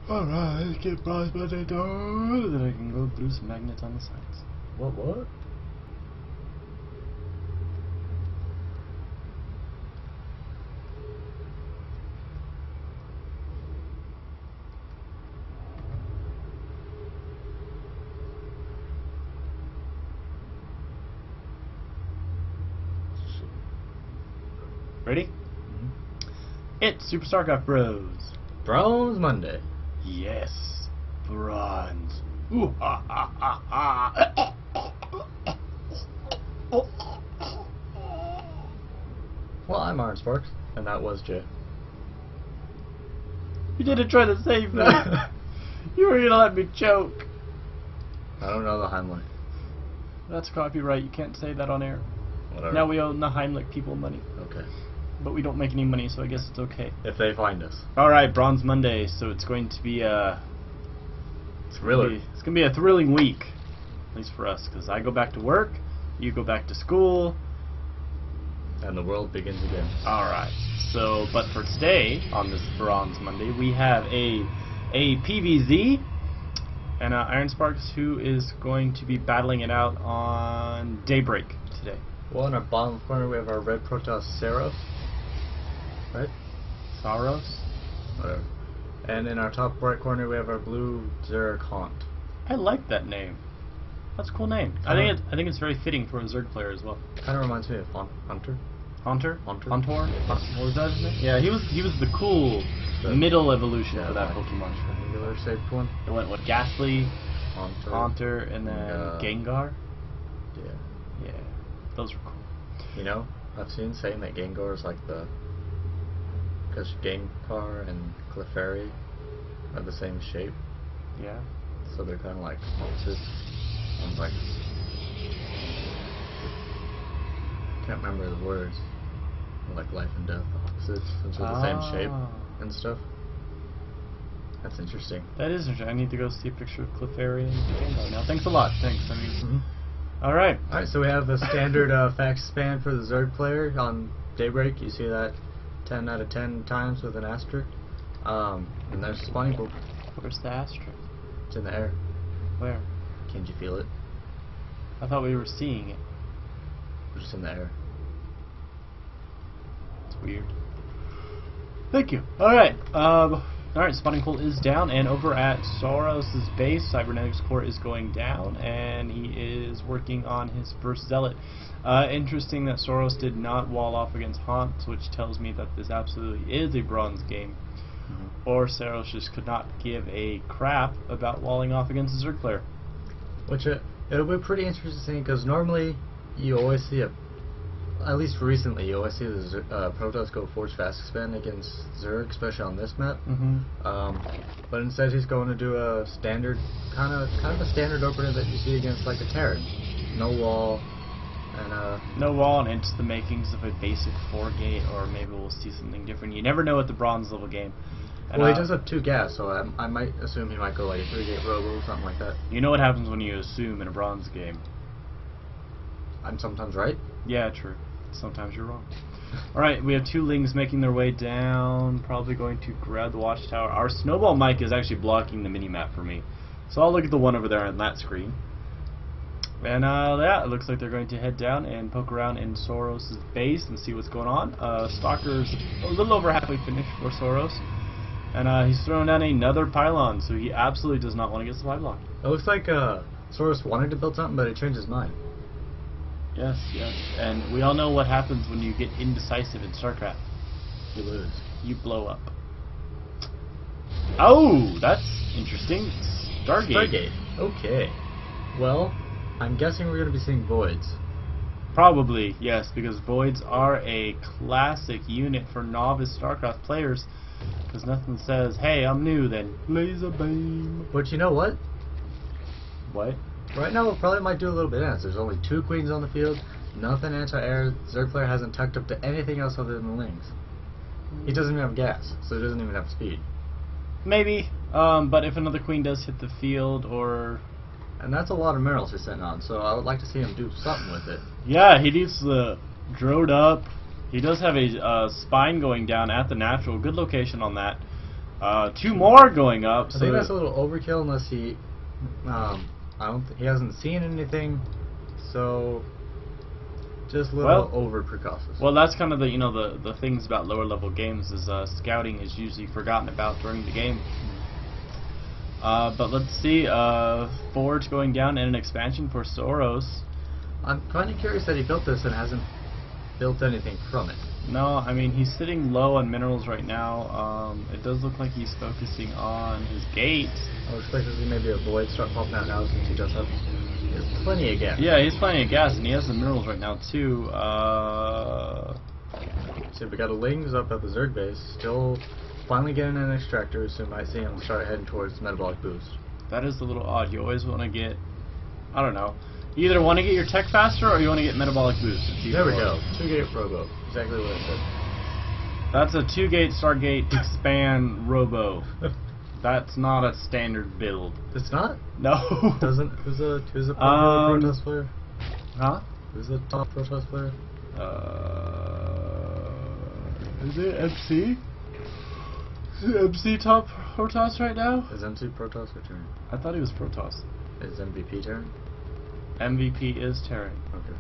Alright, get bronze Monday done. Then I can go through some magnets on the sides. What? Ready? It's Super StarCraft Bros. Bronze Monday. Yes, bronze. Ooh, ha, ha, ha, ha. Well, I'm Iron Sparks, and that was Jay. You didn't try to save me. You were gonna let me choke. I don't know the Heimlich. That's copyright. You can't say that on air. Whatever. Now we owe the Heimlich people money. Okay. But we don't make any money, so I guess it's okay. If they find us. Alright, Bronze Monday, so it's going to be a... It's gonna be a thrilling week. At least for us, because I go back to work, you go back to school. And the world begins again. Alright, so, but for today, on this Bronze Monday, we have a PvZ, and Iron Sparks, who is going to be battling it out on Daybreak today. Well, in our bottom corner we have our red Protoss Saeros. Right? Saeros? Whatever. And in our top right corner we have our blue Zerg Haunt. I like that name. That's a cool name. I think it's very fitting for a Zerg player as well. Kind of reminds me of Hunter. Haunter? Haunter? Hauntor? What was that his name? Yeah, he was the cool middle evolution for that Pokemon. Triangular shaped one. It went what? Ghastly, Haunter, and then Gengar. Yeah. Yeah, those were cool. You know, I've seen saying that Gengar is like the... Because Gengar and Clefairy are the same shape. Yeah. So they're kind of like opposites. I'm like... Can't remember the words. Like life and death, opposites, since they're the same shape and stuff. That's interesting. That is interesting. I need to go see a picture of Clefairy and Gengar now. Thanks a lot. Thanks. I mean, Alright. Alright, so we have the standard fax span for the Zerg player on Daybreak. You see that 10 out of 10 times with an asterisk. And there's the spawning pool. Where's the asterisk? It's in the air. Where? Can't you feel it? I thought we were seeing it. It's just in the air. It's weird. Thank you. Alright. Alright, spawning pool is down, and over at Saeros' base, Cybernetics Core is going down, and he is working on his first Zealot. Interesting that Saeros did not wall off against Haunts, which tells me that this absolutely is a bronze game. Or Saeros just could not give a crap about walling off against a Zerg player. Which, it'll be pretty interesting, because normally you always see at least recently, you always see the Protoss go Forge Fast Expand against Zerg, especially on this map. But instead he's going to do a standard, kind of a standard opener that you see against like a Terran. No wall, and no wall, and it's the makings of a basic 4-gate, or maybe we'll see something different. You never know with the bronze level game. And well, he does have 2 gas, so I might assume he might go like a 3-gate robo or something like that. You know what happens when you assume in a bronze game. I'm sometimes right. Yeah, true. Sometimes you're wrong. Alright, we have 2 Lings making their way down, probably going to grab the watchtower. Our snowball mic is actually blocking the mini-map for me, so I'll look at the one over there on that screen. And yeah, it looks like they're going to head down and poke around in Saeros' base and see what's going on. Stalker's a little over halfway finished for Saeros, and he's throwing down another pylon, so he absolutely does not want to get supply blocked. It looks like Saeros wanted to build something, but he changed his mind. Yes, yes. And we all know what happens when you get indecisive in StarCraft. You lose. You blow up. Oh, that's interesting. Stargate. Okay. Well, I'm guessing we're going to be seeing Voids. Probably, yes, because Voids are a classic unit for novice StarCraft players. Because nothing says, hey, I'm new, then laser beam. But you know what? What? Right now, we probably might do a little bit else. There's only 2 queens on the field, nothing anti-air. Zerg player hasn't tucked up to anything else other than the Lings. He doesn't even have gas, so he doesn't even have speed. Maybe, but if another queen does hit the field, or... And that's a lot of minerals he's sitting on, so I would like to see him do something with it. Yeah, he needs the drone up. He does have a spine going down at the natural. Good location on that. 2 more going up. I think that's a little overkill unless he, he hasn't seen anything, so just a little over precautious. Well, that's kind of the the things about lower level games is scouting is usually forgotten about during the game. But let's see, Forge going down and an expansion for Saeros. I'm kind of curious that he built this and hasn't built anything from it. No, I mean, he's sitting low on minerals right now. It does look like he's focusing on his gate. I was expecting to see maybe a void start popping out now since he does have plenty of gas. Yeah, he's plenty of gas, and he has the minerals right now, too. So we got a Lings up at the Zerg base, still finally getting an extractor, so we might see him start heading towards metabolic boost. That is a little odd. You always want to get, I don't know, you either want to get your tech faster or you want to get metabolic boost. There we go. 2-gate robo. Exactly what I said. That's a 2-gate Stargate expand robo. That's not a standard build. It's not? No. Who's a popular Protoss player? Huh? Who's the top Protoss player? Is it MC? Is it MC top Protoss right now? Is MC Protoss or Terran? I thought he was Protoss. Is MVP Terran? MVP is Terran. Okay.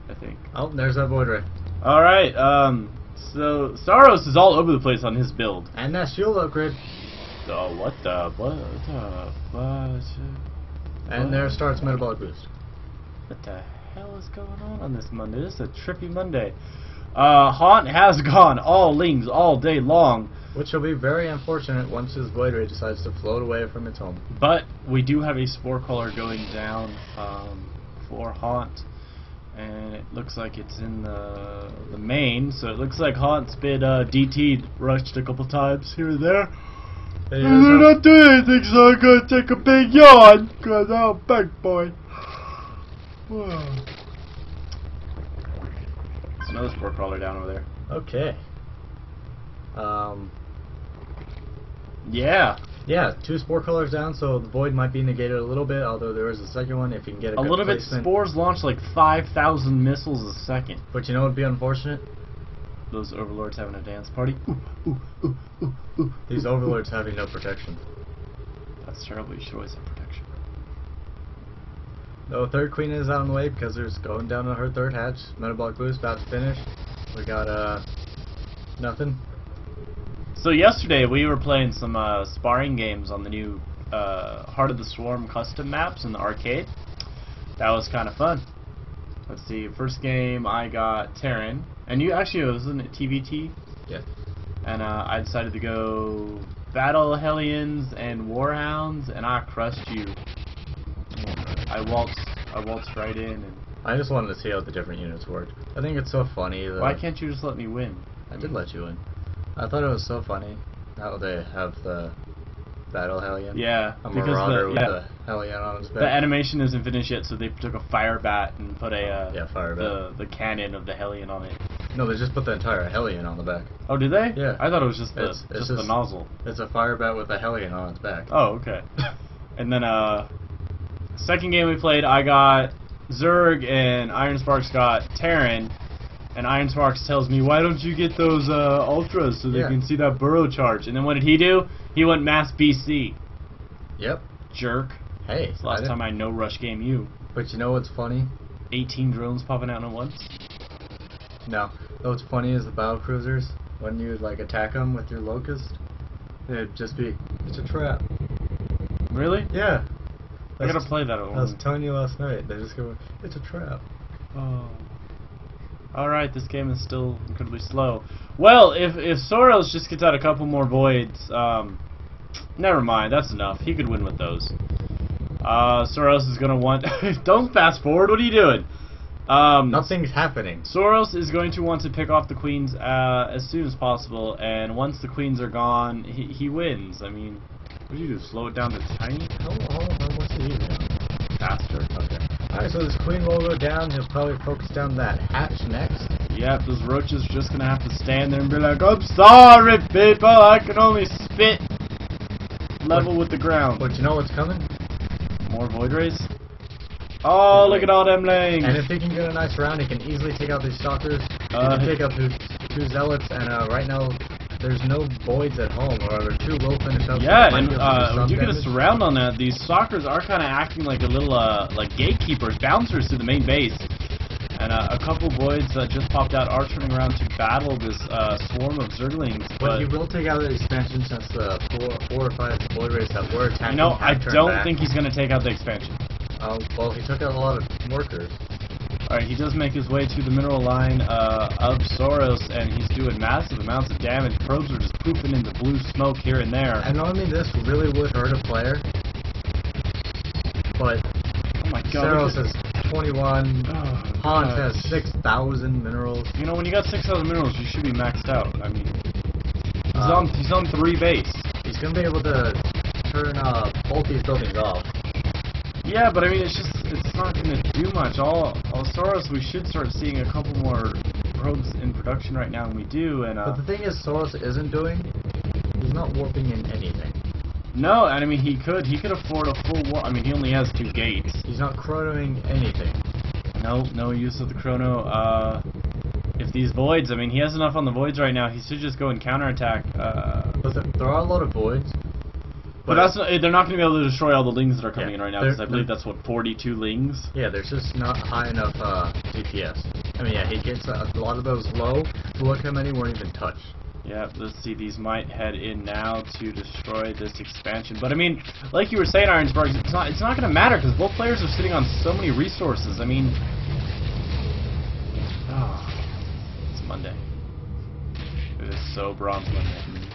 I think. Oh, there's that void ray. Alright, so Saeros is all over the place on his build. And that shield upgrade. Oh, what? And there starts metabolic boost. What the hell is going on this Monday? This is a trippy Monday. Haunt has gone all Lings all day long. Which will be very unfortunate once his void ray decides to float away from its home. But we do have a spore crawler going down for Haunt. And it looks like it's in the main, so it looks like Haunt's been DT'd, rushed a couple times here and there. And they're not doing anything, so I'm gonna take a big yawn, cause I'm a big boy. There's another spore crawler down over there. Okay. Yeah. Yeah, 2 spore crawlers down, so the void might be negated a little bit, although there is a second one if you can get a good little placement. bit. Spores launch like 5,000 missiles a second. But you know what would be unfortunate? Those overlords having a dance party. These overlords having no protection. That's terrible. You should always have protection. No, third queen is out on the way because there's going down to her third hatch. Metabolic boost about to finish. We got nothing. So yesterday we were playing some sparring games on the new Heart of the Swarm custom maps in the arcade. That was kind of fun. Let's see. First game I got Terran, and you actually wasn't it TVT? Yeah. And I decided to go Battle Hellions and Warhounds, and I crushed you. I waltzed right in. And I just wanted to see how the different units worked. I think it's so funny. Why can't you just let me win? I did let you win. I thought it was so funny how they have the Battle Hellion. Yeah, a because marauder with the Hellion on his back. The animation isn't finished yet, so they took a fire bat and put a fire bat. the cannon of the Hellion on it. No, they just put the entire Hellion on the back. Oh, did they? Yeah. I thought it was just the it's the nozzle. It's a fire bat with a Hellion on its back. Oh, okay. And then second game we played, I got Zerg and Iron Sparks got Terran. And Iron Sparks tells me, why don't you get those ultras so they can see that burrow charge? And then what did he do? He went mass BC. Yep. Jerk. Hey. It's the last time I no rush game you. But you know what's funny? 18 drones popping out at once. No. What's funny is the battle cruisers, when you like attack them with your locust, it'd just be, it's a trap. Really? Yeah. I gotta play that at home. I was telling you last night. They just go, it's a trap. Oh. Alright, this game is still incredibly slow. Well, if Saeros just gets out a couple more voids, never mind, that's enough. He could win with those. Saeros is gonna want... Don't fast forward, what are you doing? Nothing's happening. Saeros is going to want to pick off the queens as soon as possible, and once the queens are gone, he wins. I mean, what do you do, slow it down to tiny? How much do you do? Faster. Okay. Alright, so this queen will go down. He'll probably focus down that hatch next. Yep, those roaches are just gonna have to stand there and be like, I'm sorry, people, I can only spit level with the ground. But you know what's coming? More void rays? Oh, look at all them lanes. And if he can get a nice round, he can easily take out these stalkers. He can take out two zealots, and right now there's no voids at home, or they're too low finished up. Yeah, so and some you get a damage. surround on that. These stalkers are kind of acting like a little like gatekeepers, bouncers to the main base. And a couple voids that just popped out are turning around to battle this swarm of zerglings. But he will take out the expansion since the four or five void rays that were attacking. You know, I don't back. think he's going to take out the expansion. Well, he took out a lot of workers. Alright, he does make his way to the mineral line of Saeros, and he's doing massive amounts of damage. Probes are just pooping into blue smoke here and there. And normally this really would hurt a player, but oh my god, Saeros has 21, Hans has 6,000 minerals. You know, when you got 6,000 minerals, you should be maxed out. I mean, he's on 3 base. He's going to be able to turn both these buildings off. Yeah, but I mean, it's not going to do much. All Saeros, we should start seeing a couple more probes in production right now, and we do. And but the thing is, Saeros isn't doing. He's not warping in anything. No, and I mean, he could afford a full warp. I mean, he only has 2 gates. He's not chronoing anything. No use of the chrono. If these voids, I mean, he has enough on the voids right now. He should just go and counterattack. But there are a lot of voids. But that's not, they're not going to be able to destroy all the lings that are coming in right now, because I believe they're- that's what 42 lings. Yeah, there's just not high enough DPS. I mean, yeah, he gets a lot of those low. But look how many weren't even touched. Yeah, let's see. These might head in now to destroy this expansion. But I mean, like you were saying, Ironsburg, it's not going to matter because both players are sitting on so many resources. I mean, it's Monday. It is so Bronze Monday.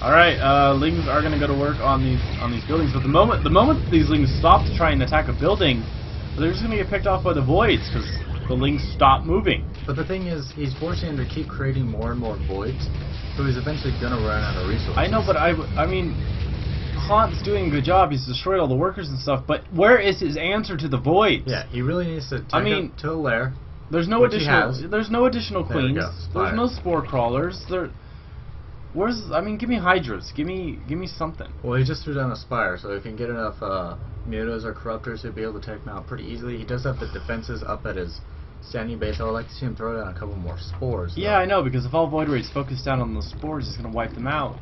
All right, lings are going to go to work on these buildings. But the moment these lings stop to try and attack a building, they're just going to get picked off by the voids because the lings stop moving. But the thing is, he's forcing him to keep creating more and more voids, so he's eventually gonna run out of resources. I know, but I mean, Haunt's doing a good job. He's destroyed all the workers and stuff. But where is his answer to the voids? Yeah, he really needs to take up to the lair. There's no additional. There's no additional There we queens. go, There's no spore crawlers. Where's? I mean, give me hydras. Give me something. Well, he just threw down a spire, so he can get enough mutas or corruptors to be able to take him out pretty easily. He does have the defenses up at his standing base. I would like to see him throw down a couple more spores. Yeah, I know, because if all Void Raids focus down on the spores, he's going to wipe them out.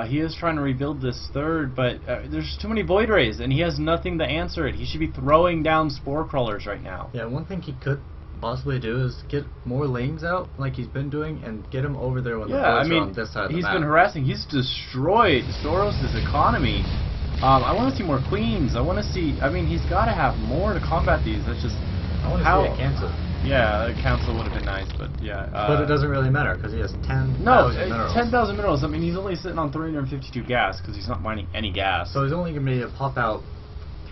He is trying to rebuild this third, but there's too many Void Rays, and he has nothing to answer it. He should be throwing down spore crawlers right now. Yeah, one thing he could possibly do is get more lings out, like he's been doing, and get him over there when the voids are on this side of the he's map. been harassing. He's destroyed Saeros' economy. I want to see more queens. I want to see. I mean, he's got to have more to combat these. That's just. I want to see it cancel. Yeah, a council would have been nice, but yeah. But it doesn't really matter because he has 10,000 minerals. 10,000 minerals. I mean, he's only sitting on 352 gas because he's not mining any gas. So he's only going to be able to pop out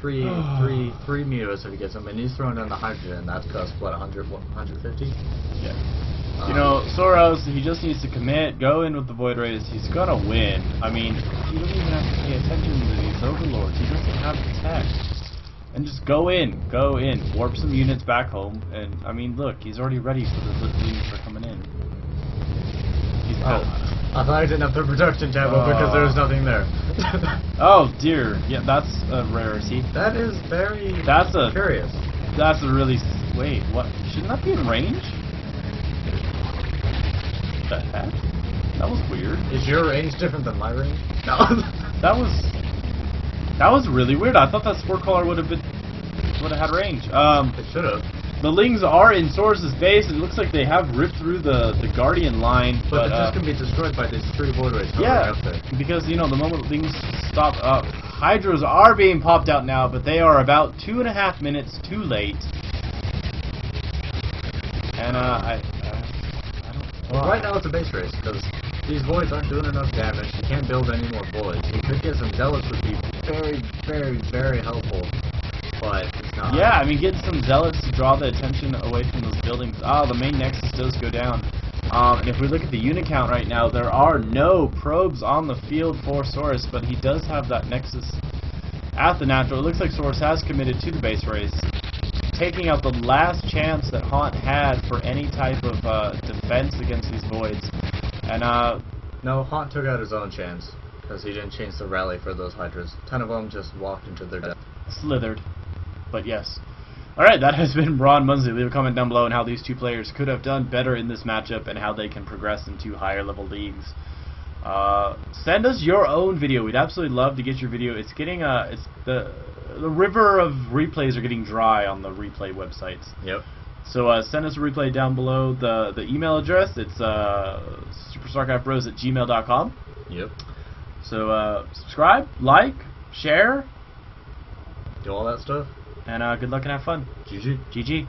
three mutas if he gets them, and he's throwing down the hydrogen, and that costs what, 150? Yeah. You know, Saeros, he just needs to commit, go in with the Void Rays. He's gonna win. I mean, he doesn't even have to pay attention to these overlords. He doesn't have the tech. And just go in, warp some units back home, and I mean, look, he's already ready for the units that are coming in. I thought I didn't have the production tab open because there was nothing there. Oh dear, yeah, that's a rarity. That is very curious. That's a really wait. What? Shouldn't that be in range? The heck? That was weird. Is your range different than my range? No. That was really weird. I thought that spore crawler would have had range. It should have. The lings are in Saeros' base. It looks like they have ripped through the Guardian line, but they're just gonna be destroyed by these 3 Void Rays. Yeah, up there. because you know the moment lings stop up, hydras are being popped out now, but they are about 2.5 minutes too late. And I don't. Well, right now it's a base race because these voids aren't doing enough damage. You can't build any more voids. You could get some zealots, would be very, very, very helpful. But it's not. Yeah, I mean, getting some zealots to draw the attention away from those buildings. The main nexus does go down. And if we look at the unit count right now, there are no probes on the field for Saeros, but he does have that nexus at the natural. It looks like Saeros has committed to the base race, taking out the last chance that Haunt had for any type of defense against these voids. And no, Haunt took out his own chance because he didn't change the rally for those hydras. 10 of them just walked into their death. Slithered. But yes. Alright, that has been Braun Munsley. Leave a comment down below on how these two players could have done better in this matchup and how they can progress into higher level leagues. Send us your own video. We'd absolutely love to get your video. It's getting it's the river of replays are getting dry on the replay websites. Yep. So send us a replay down below. The email address, it's SuperStarcraftBros@gmail.com. Yep. So subscribe, like, share, do all that stuff. and good luck and have fun. GG. GG.